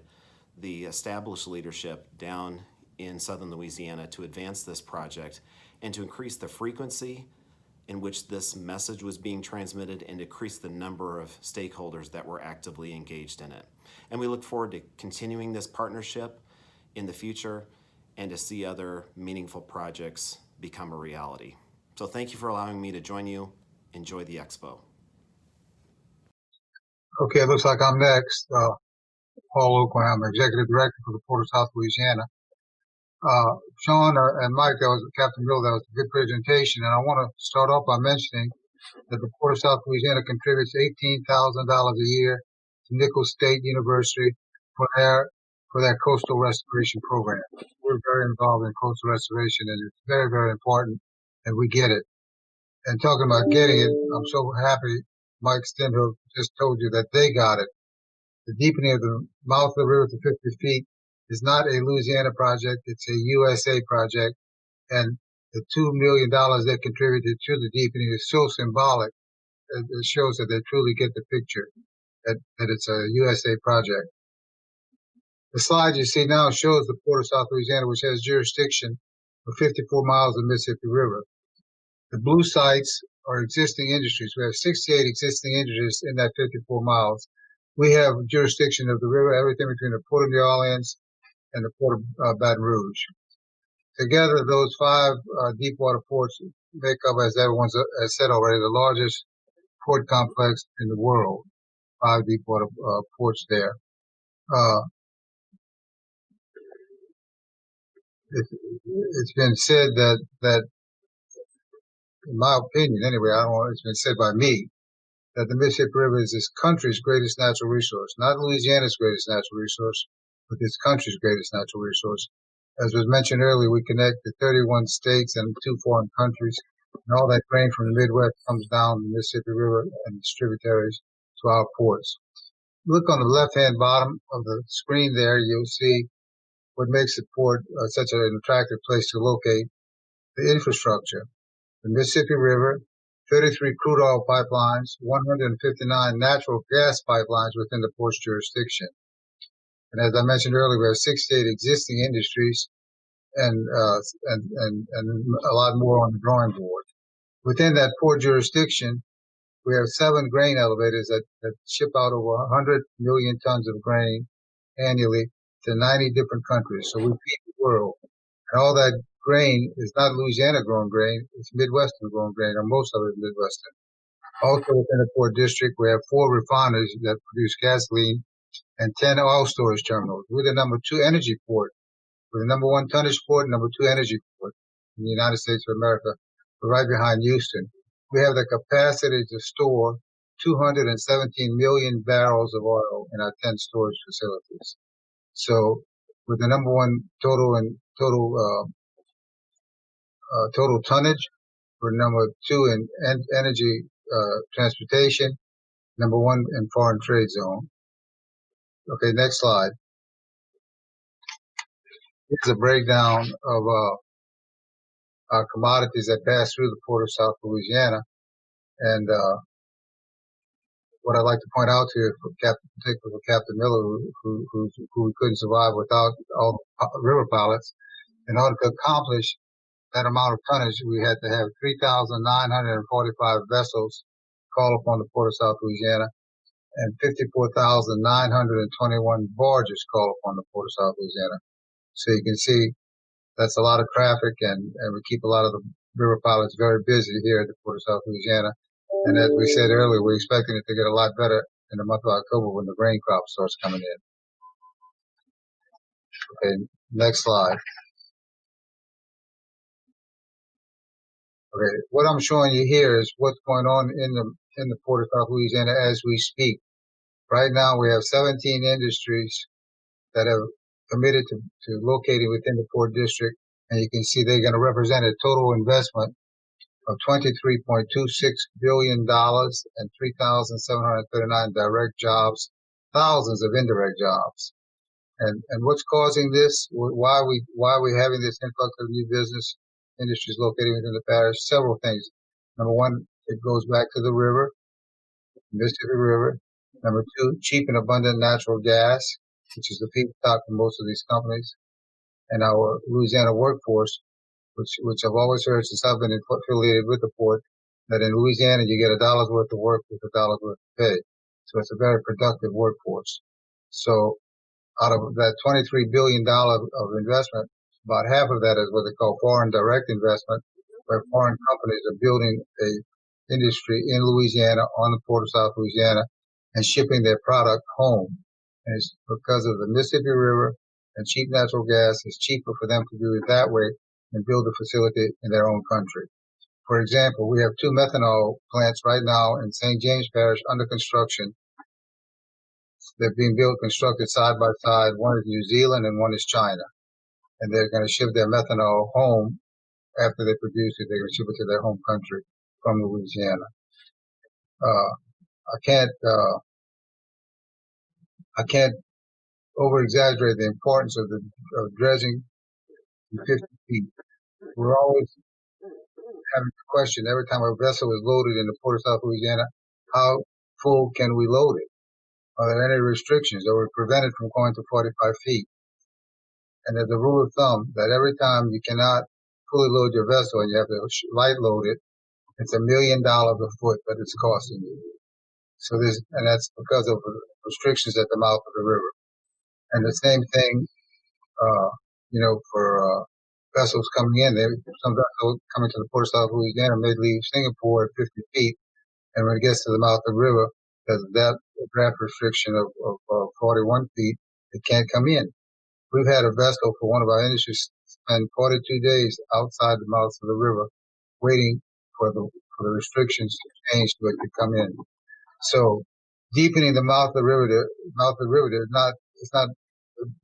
[SPEAKER 6] the established leadership down in southern Louisiana to advance this project and to increase the frequency in which this message was being transmitted and increase the number of stakeholders that were actively engaged in it. And we look forward to continuing this partnership in the future and to see other meaningful projects become a reality. So thank you for allowing me to join you. Enjoy the expo.
[SPEAKER 7] Okay, it looks like I'm next. Paul Oakland, I'm Executive Director for the Port of South Louisiana. Sean and Mike, that was Captain Bill, that was a good presentation. And I want to start off by mentioning that the Port of South Louisiana contributes $18,000 a year to Nichols State University for their coastal restoration program. We're very involved in coastal restoration, and it's very, very important, and we get it. And talking about getting it, I'm so happy Mike Stenhook just told you that they got it. The deepening of the mouth of the river to 50 feet is not a Louisiana project, it's a USA project, and the $2 million they contributed to the deepening is so symbolic. It shows that they truly get the picture, that it's a USA project. The slide you see now shows the Port of South Louisiana, which has jurisdiction for 54 miles of the Mississippi River. The blue sites are existing industries. We have 68 existing industries in that 54 miles. We have jurisdiction of the river, everything between the Port of New Orleans and the Port of Baton Rouge. Together, those five deep water ports make up, as everyone has said already, the largest port complex in the world. 5 deep water ports there. It's been said that, in my opinion anyway, I don't know, it's been said by me, that the Mississippi River is this country's greatest natural resource, not Louisiana's greatest natural resource, but this country's greatest natural resource. As was mentioned earlier, we connect the 31 states and 2 foreign countries, and all that grain from the Midwest comes down the Mississippi River and its tributaries to our ports. Look on the left-hand bottom of the screen there, you'll see what makes the port such an attractive place to locate: the infrastructure, the Mississippi River, 33 crude oil pipelines, 159 natural gas pipelines within the port's jurisdiction. And as I mentioned earlier, we have 68 existing industries and a lot more on the drawing board. Within that port jurisdiction, we have 7 grain elevators that ship out over 100 million tons of grain annually to 90 different countries. So we feed the world. And all that grain is not Louisiana grown grain, it's Midwestern grown grain, or most of it is Midwestern. Also within the port district, we have 4 refineries that produce gasoline and 10 oil storage terminals. We're the number 2 energy port. We're the number 1 tonnage port and number 2 energy port in the United States of America. We're right behind Houston. We have the capacity to store 217 million barrels of oil in our 10 storage facilities. So with the number 1 total tonnage, we're number 2 in energy transportation, number 1 in foreign trade zone. Okay, next slide. Here's a breakdown of our commodities that pass through the port of South Louisiana. And what I'd like to point out here, particularly for Captain Miller, who we couldn't survive without all the river pilots, in order to accomplish that amount of tonnage, we had to have 3,945 vessels call upon the port of South Louisiana and 54,921 barges call upon the port of South Louisiana. So you can see that's a lot of traffic, and we keep a lot of the river pilots very busy here at the port of South Louisiana. And as we said earlier, we're expecting it to get a lot better in the month of October when the grain crop starts coming in. Okay, next slide. Okay, what I'm showing you here is what's going on in the port of South Louisiana as we speak. Right now, we have 17 industries that have committed to locating within the port district, and you can see they're going to represent a total investment of $23.26 billion and 3,739 direct jobs, thousands of indirect jobs. And what's causing this? Why are we having this influx of new business industries located within the parish? Several things. Number one, it goes back to the river, Mississippi River. Number two, cheap and abundant natural gas, which is the feedstock for most of these companies. And our Louisiana workforce, which I've always heard since I've been affiliated with the port, that in Louisiana you get a dollar's worth of work with a dollar's worth of pay. So it's a very productive workforce. So out of that $23 billion of investment, about half of that is what they call foreign direct investment, where foreign companies are building a industry in Louisiana on the port of South Louisiana and shipping their product home. And it's because of the Mississippi River and cheap natural gas. It's cheaper for them to do it that way and build a facility in their own country. For example, we have 2 methanol plants right now in St. James Parish under construction. They're being constructed side by side. One is New Zealand and one is China. And they're going to ship their methanol home after they produce it. They're going to ship it to their home country from Louisiana. I can't over exaggerate the importance of dredging 50 feet. We're always having to question every time a vessel is loaded in the port of South Louisiana, how full can we load it? Are there any restrictions? Are we prevented from going to 45 feet? And there's a rule of thumb that every time you cannot fully load your vessel and you have to light load it, it's $1 million a foot that it's costing you. So and that's because of restrictions at the mouth of the river. And the same thing, for vessels coming in. Some vessels coming to the port of South Louisiana may leave Singapore at 50 feet, and when it gets to the mouth of the river, there's that draft restriction of 41 feet, it can't come in. We've had a vessel for one of our industries spend 42 days outside the mouth of the river, waiting for the restrictions to change so it could come in. So deepening the mouth of the river, it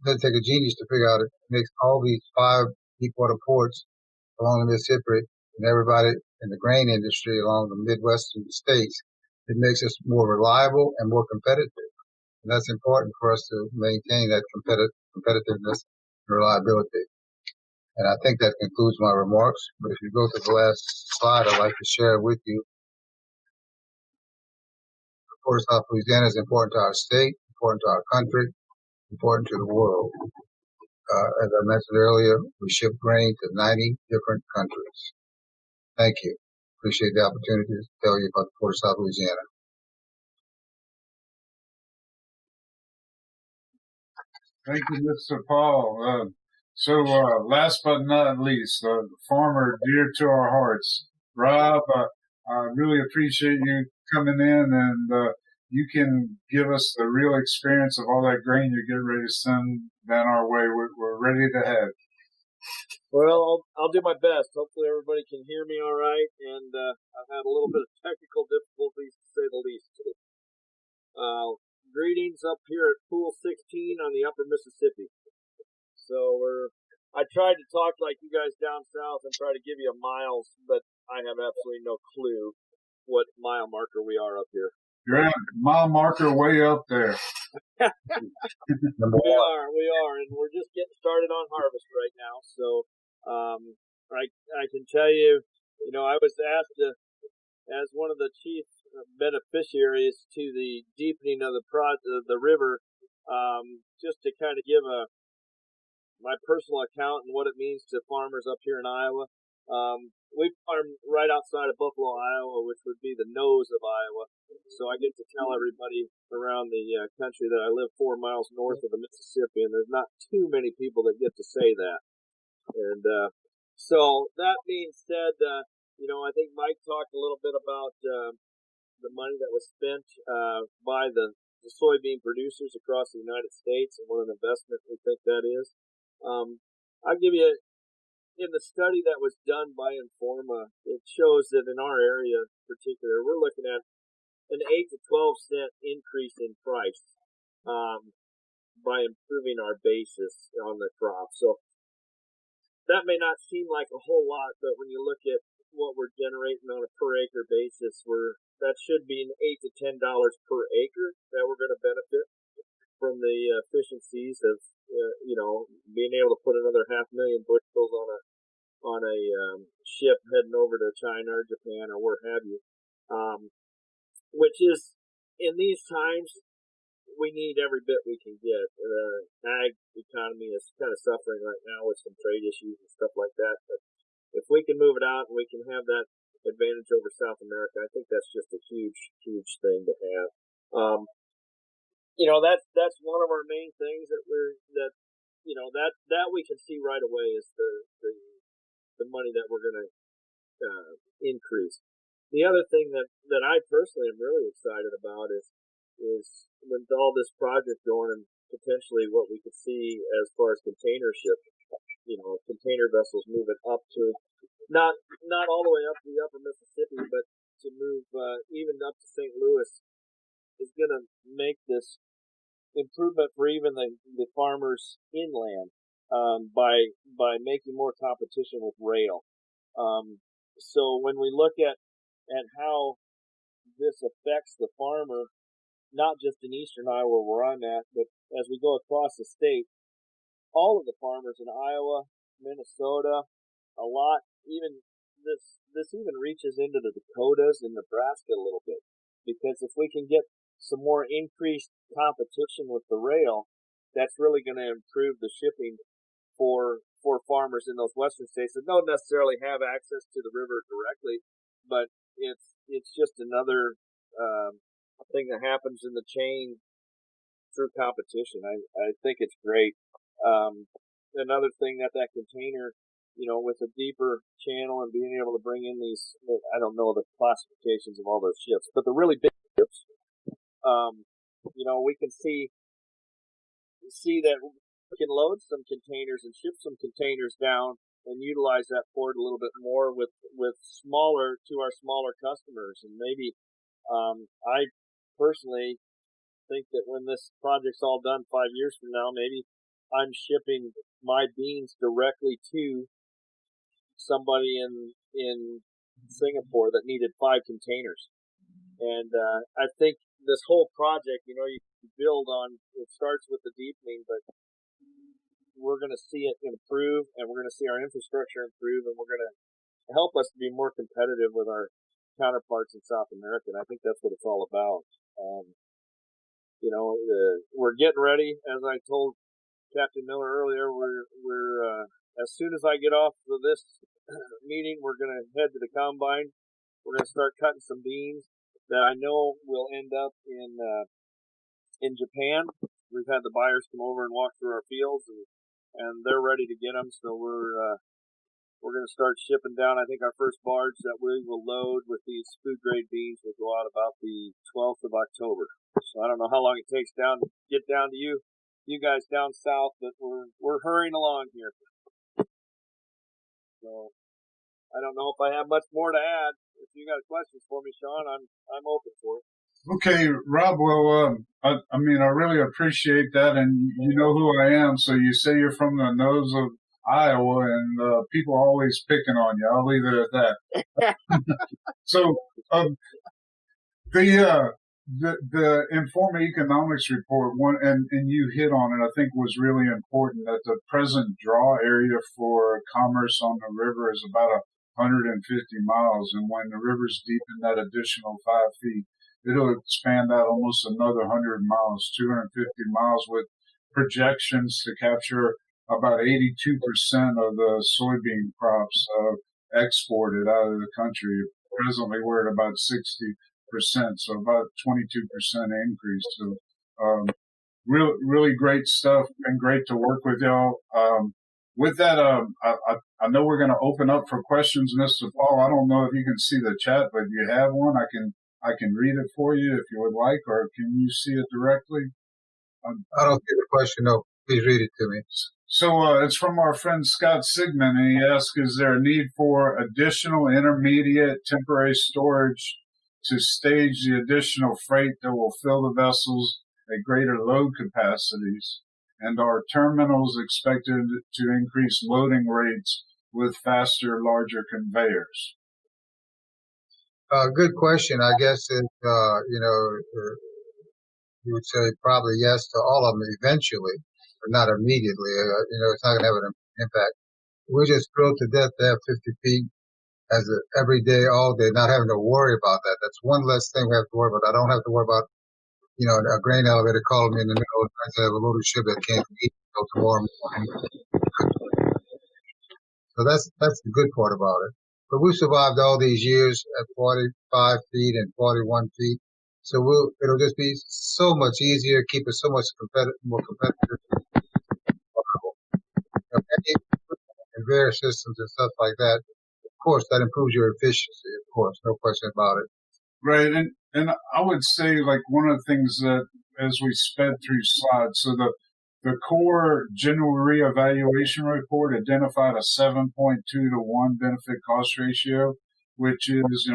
[SPEAKER 7] doesn't take a genius to figure out it makes all these 5 deepwater ports along the Mississippi and everybody in the grain industry along the Midwestern states. It makes us more reliable and more competitive. And that's important for us to maintain that competitiveness and reliability. And I think that concludes my remarks. But if you go to the last slide, I'd like to share with you. The port of South Louisiana is important to our state, important to our country, important to the world. As I mentioned earlier, we ship grain to 90 different countries. Thank you. Appreciate the opportunity to tell you about the port of South Louisiana.
[SPEAKER 2] Thank you, Mr. Paul. Last but not least, the farmer dear to our hearts, Rob, I really appreciate you coming in, and you can give us the real experience of all that grain you're getting ready to send down our way. We're ready to have.
[SPEAKER 8] Well, I'll do my best. Hopefully everybody can hear me all right, and I've had a little bit of technical difficulties, to say the least. Greetings up here at Pool 16 on the upper Mississippi. So I tried to talk like you guys down south and try to give you miles, but I have absolutely no clue what mile marker we are up here.
[SPEAKER 2] You're at mile marker way up there.
[SPEAKER 8] We are, and we're just getting started on harvest right now. So, I can tell you, I was asked as one of the chief beneficiaries to the deepening of the river, just to kind of give my personal account and what it means to farmers up here in Iowa. We farm right outside of Buffalo, Iowa, which would be the nose of Iowa. So I get to tell everybody around the country that I live 4 miles north of the Mississippi, and there's not too many people that get to say that. And so that being said, I think Mike talked a little bit about the money that was spent by the soybean producers across the United States and what an investment we think that is. I'll give you, in the study that was done by Informa, it shows that in our area in particular, we're looking at an 8 to 12 cent increase in price by improving our basis on the crop. So that may not seem like a whole lot, but when you look at what we're generating on a per acre basis, that should be an $8 to $10 per acre that we're going to benefit from the efficiencies of being able to put another 500,000 bushels on a ship heading over to China or Japan or where have you, which is, in these times, we need every bit we can get. The ag economy is kind of suffering right now with some trade issues and stuff like that, but if we can move it out and we can have that advantage over South America, I think that's just a huge, huge thing to have. That's one of our main things that we can see right away is the money that we're going to increase. The other thing that I personally am really excited about is with all this project going and potentially what we could see as far as container ship, container vessels moving up to not all the way up to the upper Mississippi, but to move even up to St. Louis is going to make this improvement for even the farmers inland by making more competition with rail. So when we look at how this affects the farmer, not just in eastern Iowa where I'm at, but as we go across the state, all of the farmers in Iowa, Minnesota, a lot, even this even reaches into the Dakotas and Nebraska a little bit, because if we can get some more increased competition with the rail, that's really going to improve the shipping for farmers in those western states that don't necessarily have access to the river directly, but it's just another thing that happens in the chain through competition. I think it's great. Another thing that container, with a deeper channel and being able to bring in these, I don't know the classifications of all those ships, but the really big ships, we can see that we can load some containers and ship some containers down and utilize that port a little bit more with our smaller customers. And maybe, I personally think that when this project's all done 5 years from now, maybe I'm shipping my beans directly to somebody in Singapore that needed 5 containers. And I think this whole project, you build on, it starts with the deepening, but we're going to see it improve, and we're going to see our infrastructure improve, and we're going to help us to be more competitive with our counterparts in South America. And I think that's what it's all about. We're getting ready, as I told Captain Miller earlier. We're as soon as I get off of this meeting, we're going to head to the combine. We're going to start cutting some beans that I know will end up in Japan. We've had the buyers come over and walk through our fields, and they're ready to get them. So we're going to start shipping down. I think our first barge that we will load with these food grade beans will go out about the 12th of October. So I don't know how long it takes to get down to you guys down south, but we're hurrying along here. So I don't know if I have much more to add. If you got questions for me, Sean, I'm open for it.
[SPEAKER 2] Okay, Rob. Well, I really appreciate that, and you know who I am. So you say you're from the nose of Iowa, and people are always picking on you. I'll leave it at that. So the Informa Economics report, and you hit on it, I think was really important, that the present draw area for commerce on the river is about 150 miles. And when the river's deepen that additional 5 feet, it'll expand out almost another 100 miles, 250 miles, with projections to capture about 82% of the soybean crops exported out of the country. Presently, we're at about 60%, so about 22% increase. So, really great stuff, and great to work with y'all. With that, I know we're going to open up for questions, Mr. Paul. I don't know if you can see the chat, but if you have one, I can read it for you if you would like, or can you see it directly?
[SPEAKER 7] I don't see the question. No, please read it to me.
[SPEAKER 2] So it's from our friend Scott Sigmund, and he asks, is there a need for additional intermediate temporary storage to stage the additional freight that will fill the vessels at greater load capacities? And are terminals expected to increase loading rates with faster, larger conveyors?
[SPEAKER 7] Good question. I guess you would say probably yes to all of them eventually, but not immediately. It's not going to have an impact. We're just thrilled to death to have 50 feet as every day, all day, not having to worry about that. That's one less thing we have to worry about. I don't have to worry about, a grain elevator calling me in the middle of the night to have a loaded ship that can't leave until tomorrow morning. So that's the good part about it. But we survived all these years at 45 feet and 41 feet. So it'll just be so much easier, keep us so much more competitive. Conveyor systems and stuff like that. Of course, that improves your efficiency. Of course, no question about it.
[SPEAKER 2] Right, and I would say, like, one of the things that as we sped through slides, so the core general reevaluation report identified a 7.2 to 1 benefit cost ratio, which is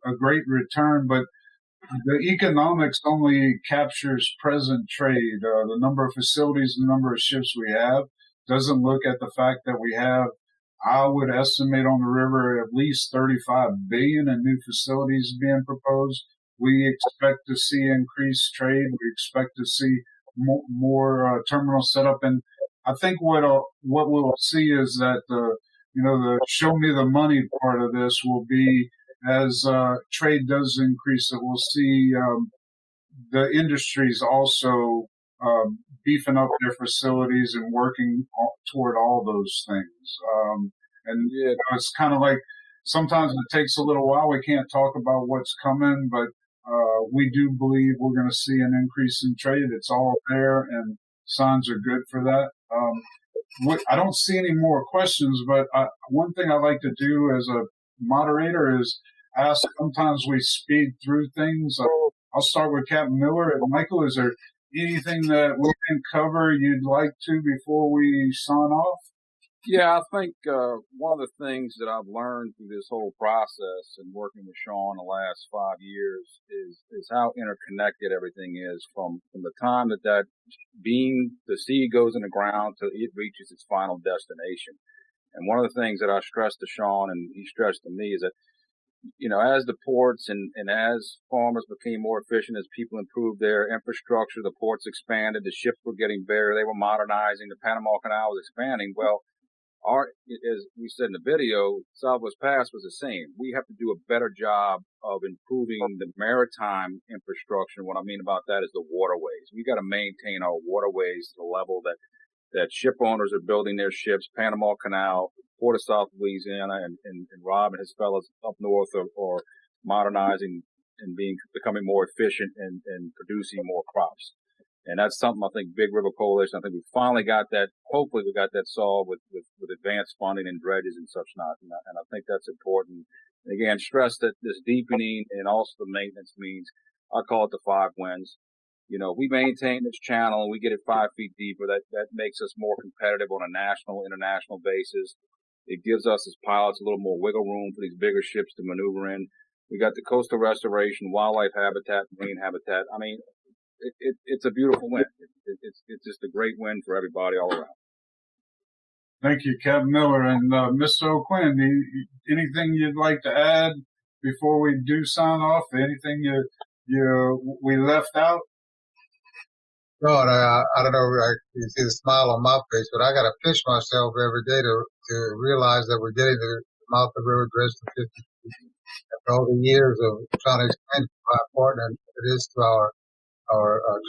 [SPEAKER 2] a great return, but the economics only captures present trade. The number of facilities, the number of ships we have, doesn't look at the fact that we have, I would estimate on the river, at least 35 billion in new facilities being proposed. We expect to see increased trade. We expect to see more terminals set up. And I think what we'll see is that the show me the money part of this will be, as trade does increase, that we'll see the industries also beefing up their facilities and working toward all those things. It's kind of like sometimes it takes a little while. We can't talk about what's coming, but we do believe we're going to see an increase in trade. It's all there, and signs are good for that. I don't see any more questions, but one thing I like to do as a moderator is ask. Sometimes we speed through things. I'll start with Captain Miller. And Michael, is there anything that we can cover you'd like to before we sign off?
[SPEAKER 5] Yeah, I think one of the things that I've learned through this whole process and working with Sean the last 5 years is how interconnected everything is from the time that beam, the seed goes in the ground till it reaches its final destination. And one of the things that I stressed to Sean and he stressed to me is that, as the ports and as farmers became more efficient, as people improved their infrastructure, the ports expanded, the ships were getting bigger, they were modernizing, the Panama Canal was expanding. Well, as we said in the video, Southwest Pass was the same. We have to do a better job of improving the maritime infrastructure. What I mean about that is the waterways. We got to maintain our waterways to the level that ship owners are building their ships. Panama Canal, Port of South Louisiana, and Rob and his fellows up north are modernizing and becoming more efficient and producing more crops. And that's something I think Big River Coalition, I think we finally got that. Hopefully we got that solved with advanced funding and dredges and such not. And I think that's important. And again, stress that this deepening and also the maintenance means, I call it the 5 wins. We maintain this channel and we get it 5 feet deeper. That makes us more competitive on a national, international basis. It gives us as pilots a little more wiggle room for these bigger ships to maneuver in. We got the coastal restoration, wildlife habitat, marine habitat. I mean, it's a beautiful win. It's just a great win for everybody all around.
[SPEAKER 2] Thank you, Captain Miller. And Mr. O'Quinn, anything you'd like to add before we do sign off? Anything we left out?
[SPEAKER 7] No, and I don't know. You see the smile on my face, but I got to pinch myself every day to realize that we're getting the mouth of the river dredged to 50 feet. After all the years of trying to explain to how important it is to our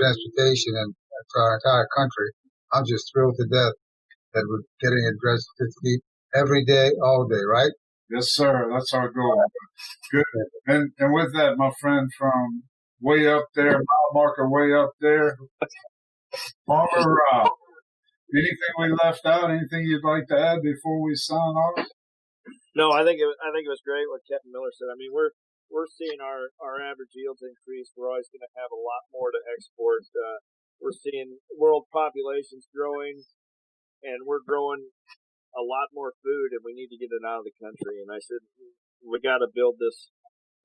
[SPEAKER 7] transportation and to our entire country, I'm just thrilled to death that we're getting it dredged to 50 feet every day, all day, right?
[SPEAKER 2] Yes, sir. That's our goal. Good. And with that, my friend from way up there, mile marker way up there, Farmer Rob. Anything we left out? Anything you'd like to add before we sign off?
[SPEAKER 8] No, I think it was great what Captain Miller said. I mean, we're seeing our average yields increase. We're always going to have a lot more to export. We're seeing world populations growing, and we're growing a lot more food, and we need to get it out of the country. And I said, we got to build this.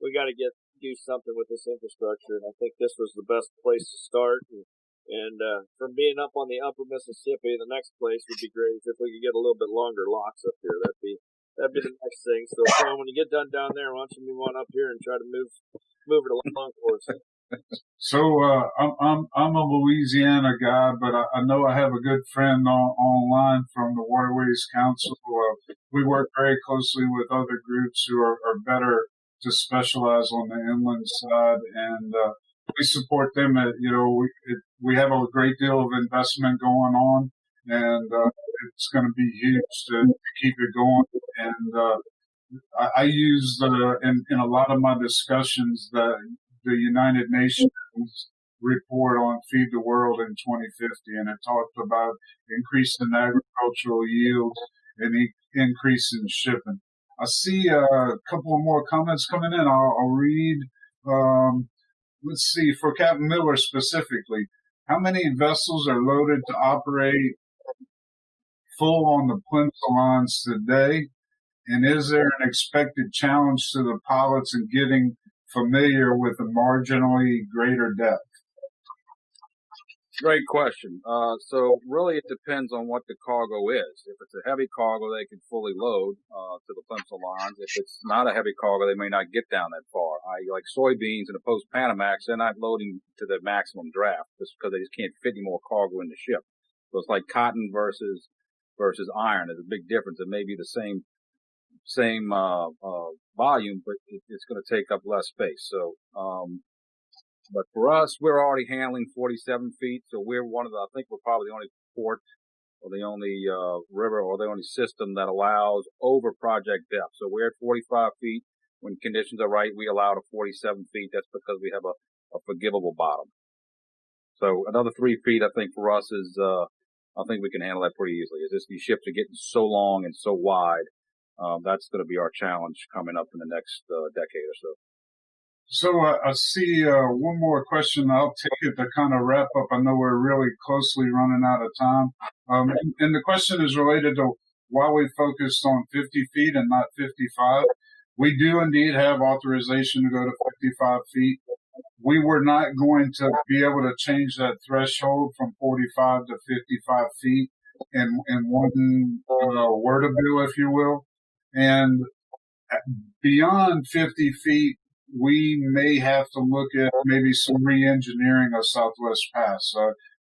[SPEAKER 8] We got to do something with this infrastructure. And I think this was the best place to start. And from being up on the upper Mississippi, the next place would be great if we could get a little bit longer locks up here. That'd be the next thing. So Sean, when you get done down there, why don't you move on up here and try to move it along for us?
[SPEAKER 2] So I'm a Louisiana guy, but I know I have a good friend online from the Waterways Council. We work very closely with other groups who are better to specialize on the inland side, and we support them. We have a great deal of investment going on, and it's going to be huge to keep it going. And I use in a lot of my discussions the United Nations report on Feed the World in 2050, and it talked about increase in agricultural yields and increase in shipping. I see a couple of more comments coming in. I'll read. Let's see, for Captain Miller specifically, how many vessels are loaded to operate full on the Peninsula lines today? And is there an expected challenge to the pilots in getting familiar with a marginally greater depth?
[SPEAKER 5] Great question. So really it depends on what the cargo is. If it's a heavy cargo, they can fully load to the peninsula lines. If it's not a heavy cargo, they may not get down that far. Like soybeans in a post-Panamax, they're not loading to the maximum draft just because they just can't fit any more cargo in the ship. So it's like cotton versus iron. There's a big difference. It may be the same volume, but it's going to take up less space. So, but for us, we're already handling 47 feet. So we're I think we're probably the only port or the only, river or the only system that allows over project depth. So we're at 45 feet. When conditions are right, we allow to 47 feet. That's because we have a forgivable bottom. So another 3 feet, I think for us is, I think we can handle that pretty easily. It's just these ships are getting so long and so wide. That's going to be our challenge coming up in the next decade or so.
[SPEAKER 2] So I see one more question. I'll take it to kind of wrap up. I know we're really closely running out of time. And the question is related to why we focused on 50 feet and not 55. We do indeed have authorization to go to 55 feet. We were not going to be able to change that threshold from 45 to 55 feet in one wordable, if you will. And beyond 50 feet, we may have to look at maybe some re-engineering of Southwest Pass.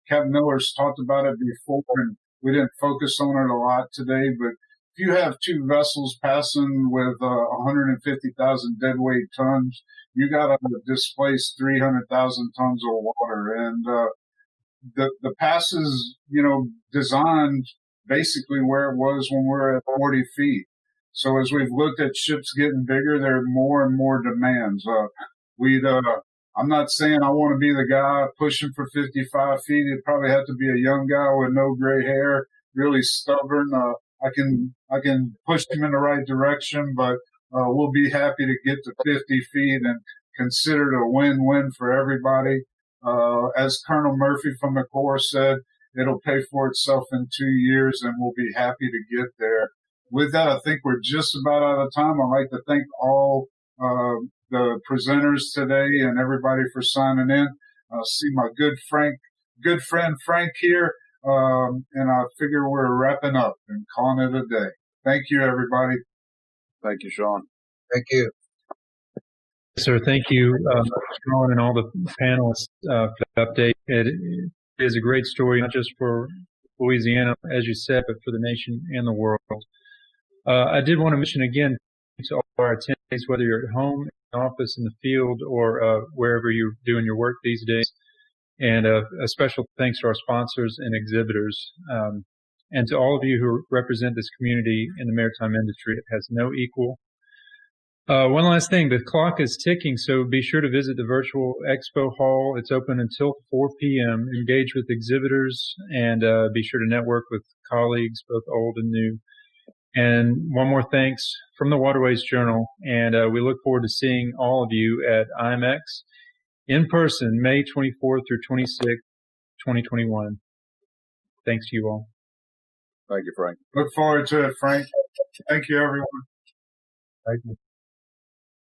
[SPEAKER 2] Captain Miller's talked about it before, and we didn't focus on it a lot today, but if you have two vessels passing with 150,000 deadweight tons, you got to displace 300,000 tons of water. And the pass is, designed basically where it was when we were at 40 feet. So as we've looked at ships getting bigger, there are more and more demands. I'm not saying I want to be the guy pushing for 55 feet. It'd probably have to be a young guy with no gray hair, really stubborn. I can push him in the right direction, but we'll be happy to get to 50 feet and consider it a win-win for everybody. As Colonel Murphy from the Corps said, it'll pay for itself in 2 years, and we'll be happy to get there. With that, I think we're just about out of time. I'd like to thank all the presenters today and everybody for signing in. I see my good friend Frank here, and I figure we're wrapping up and calling it a day. Thank you, everybody.
[SPEAKER 5] Thank you, Sean.
[SPEAKER 7] Thank you.
[SPEAKER 1] sir. Thank you, Sean, and all the panelists for the update. It is a great story, not just for Louisiana, as you said, but for the nation and the world. I did want to mention again to all our attendees, whether you're at home, in the office, in the field, or wherever you're doing your work these days. And a special thanks to our sponsors and exhibitors, and to all of you who represent this community in the maritime industry. It has no equal. One last thing, the clock is ticking, so be sure to visit the virtual expo hall. It's open until 4 p.m. Engage with exhibitors and be sure to network with colleagues, both old and new. And one more thanks from the Waterways Journal, and we look forward to seeing all of you at IMX in person, May 24th through 26th, 2021. Thanks to you all.
[SPEAKER 5] Thank you, Frank.
[SPEAKER 2] Look forward to it, Frank. Thank you, everyone.
[SPEAKER 1] Thank you.